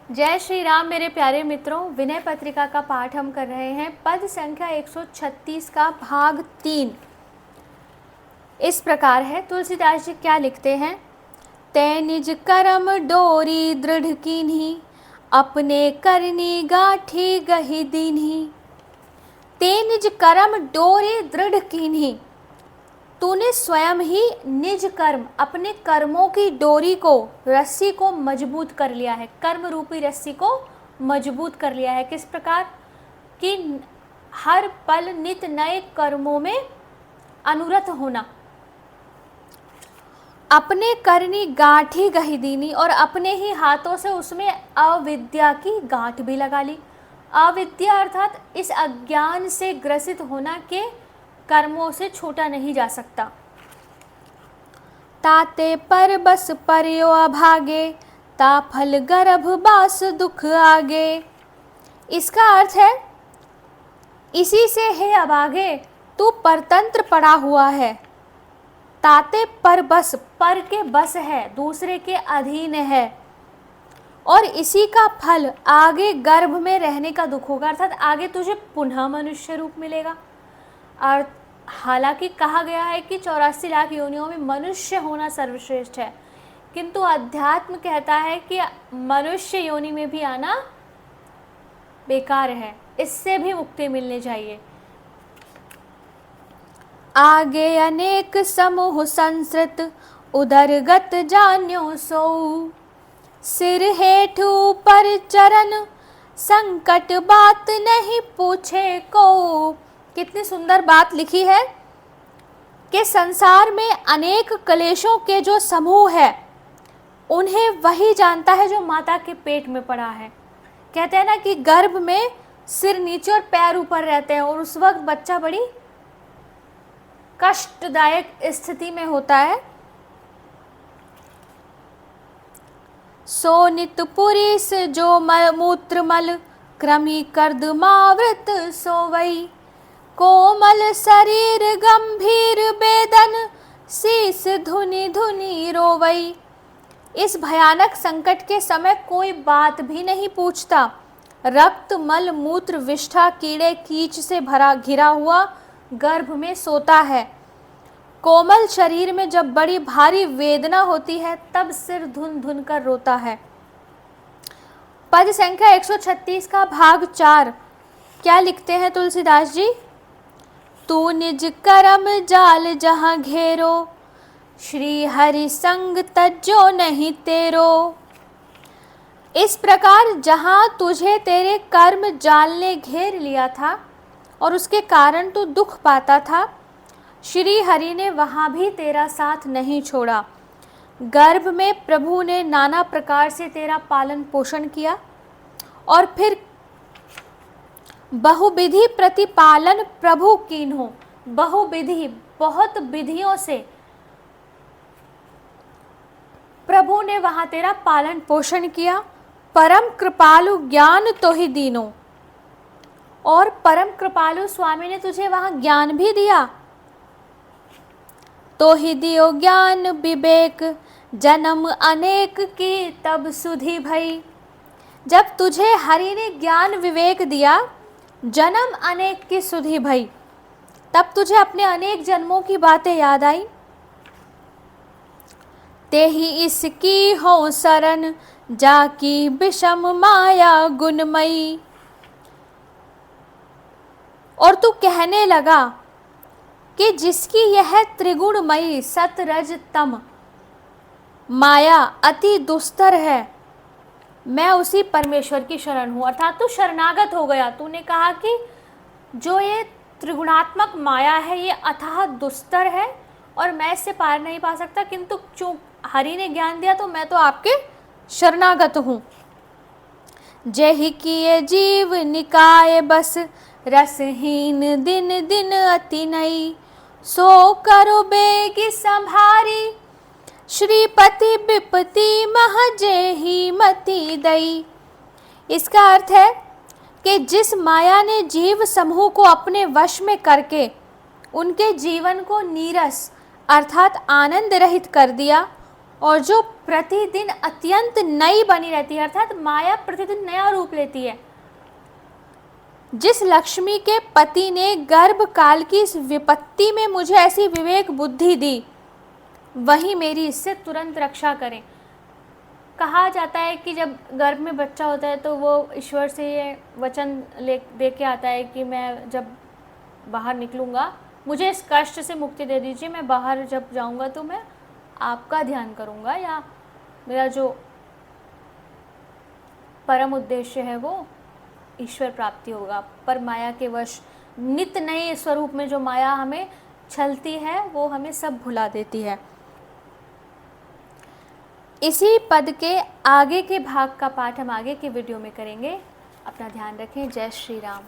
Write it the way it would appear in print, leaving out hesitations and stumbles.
जय श्री राम मेरे प्यारे मित्रों, विनय पत्रिका का पाठ हम कर रहे हैं। पद संख्या 136 का भाग 3 इस प्रकार है। तुलसीदास जी क्या लिखते हैं? ते निज करम डोरी दृढ़ कीन्ही, अपने करनी गाठी गही दीन्ही। ते निज करम डोरी दृढ़ कीन्ही, तूने स्वयं ही निज कर्म, अपने कर्मों की डोरी को, रस्सी को मजबूत कर लिया है। कर्म रूपी रस्सी को मजबूत कर लिया है। किस प्रकार कि हर पल नित नए कर्मों में अनुरत होना। अपने करनी गांठी गही दीनी, और अपने ही हाथों से उसमें अविद्या की गांठ भी लगा ली। अविद्या अर्थात इस अज्ञान से ग्रसित होना के कर्मों से छूटा नहीं जा सकता। ताते पर बस पर्यो अभागे, ता फल गर्भ बास दुख आगे। इसका अर्थ है, इसी से हे अभागे तू परतंत्र पड़ा हुआ है। ताते पर बस, पर के बस है, दूसरे के अधीन है, और इसी का फल आगे गर्भ में रहने का दुख होगा। अर्थात आगे तुझे पुनः मनुष्य रूप मिलेगा। और हालांकि कहा गया है कि 84 लाख योनियों में मनुष्य होना सर्वश्रेष्ठ है, किंतु अध्यात्म कहता है कि मनुष्य योनि में भी आना बेकार है, इससे भी मुक्ति मिलनी चाहिए। आगे अनेक समूह संसृत, उदरगत जान्यो सो। सिर हेठ ऊपर चरण, संकट बात नहीं पूछे को। कितनी सुंदर बात लिखी है कि संसार में अनेक क्लेशों के जो समूह है, उन्हें वही जानता है जो माता के पेट में पड़ा है। कहते हैं ना कि गर्भ में सिर नीचे और पैर ऊपर रहते हैं, और उस वक्त बच्चा बड़ी कष्टदायक स्थिति में होता है। सो नित पुरीस जो मूत्र मल, क्रमी कर्दमावृत सोवई। कोमल शरीर गंभीर बेदन, शीस धुनी धुनी रोवई। इस भयानक संकट के समय कोई बात भी नहीं पूछता। रक्त मल मूत्र विष्ठा कीड़े कीच से भरा घिरा हुआ गर्भ में सोता है। कोमल शरीर में जब बड़ी भारी वेदना होती है, तब सिर धुन धुन कर रोता है। पद संख्या 136 का भाग 4 क्या लिखते हैं तुलसीदास जी? तू निज करम जाल जहाँ घेरो, श्री हरि संग तज्जो नहीं तेरो। इस प्रकार जहाँ तुझे तेरे कर्म जाल ने घेर लिया था और उसके कारण तू दुख पाता था, श्री हरि ने वहाँ भी तेरा साथ नहीं छोड़ा। गर्भ में प्रभु ने नाना प्रकार से तेरा पालन पोषण किया, और फिर बहुविधि प्रतिपालन प्रभु कीन्हो। बहुविधि, बहुत विधियों से प्रभु ने वहां तेरा पालन पोषण किया। परम कृपालु ज्ञान तो ही दीनो, और परम कृपालु स्वामी ने तुझे वहां ज्ञान भी दिया। तो ही दियो ज्ञान विवेक, जन्म अनेक की तब सुधि भई। जब तुझे हरि ने ज्ञान विवेक दिया, जन्म अनेक की सुधि भई, तब तुझे अपने अनेक जन्मों की बातें याद आई। ते ही इसकी हो शरण, जाकी विषम माया गुणमयी। और तू कहने लगा कि जिसकी यह त्रिगुणमयी सत रज तम माया अति दुस्तर है, मैं उसी परमेश्वर की शरण हूँ। अर्थात तू शरणागत हो गया। तूने कहा कि जो ये त्रिगुणात्मक माया है ये अथाह दुस्तर है और मैं इससे पार नहीं पा सकता, किंतु चूँ हरि ने ज्ञान दिया तो मैं तो आपके शरणागत हूँ। जहि किए जीव निकाय बस, रसहीन दिन दिन अति नई। सो करो बेगी संभारी, श्रीपति विपति महजे ही मति दई। इसका अर्थ है कि जिस माया ने जीव समूह को अपने वश में करके उनके जीवन को नीरस अर्थात आनंद रहित कर दिया, और जो प्रतिदिन अत्यंत नई बनी रहती है, अर्थात माया प्रतिदिन नया रूप लेती है। जिस लक्ष्मी के पति ने गर्भ काल की इस विपत्ति में मुझे ऐसी विवेक बुद्धि दी, वही मेरी इससे तुरंत रक्षा करें। कहा जाता है कि जब गर्भ में बच्चा होता है तो वो ईश्वर से ये वचन दे के आता है कि मैं जब बाहर निकलूँगा मुझे इस कष्ट से मुक्ति दे दीजिए, मैं बाहर जब जाऊँगा तो मैं आपका ध्यान करूँगा, या मेरा जो परम उद्देश्य है वो ईश्वर प्राप्ति होगा। पर माया के वश नित्य नए स्वरूप में जो माया हमें छलती है वो हमें सब भुला देती है। इसी पद के आगे के भाग का पाठ हम आगे के वीडियो में करेंगे। अपना ध्यान रखें। जय श्री राम।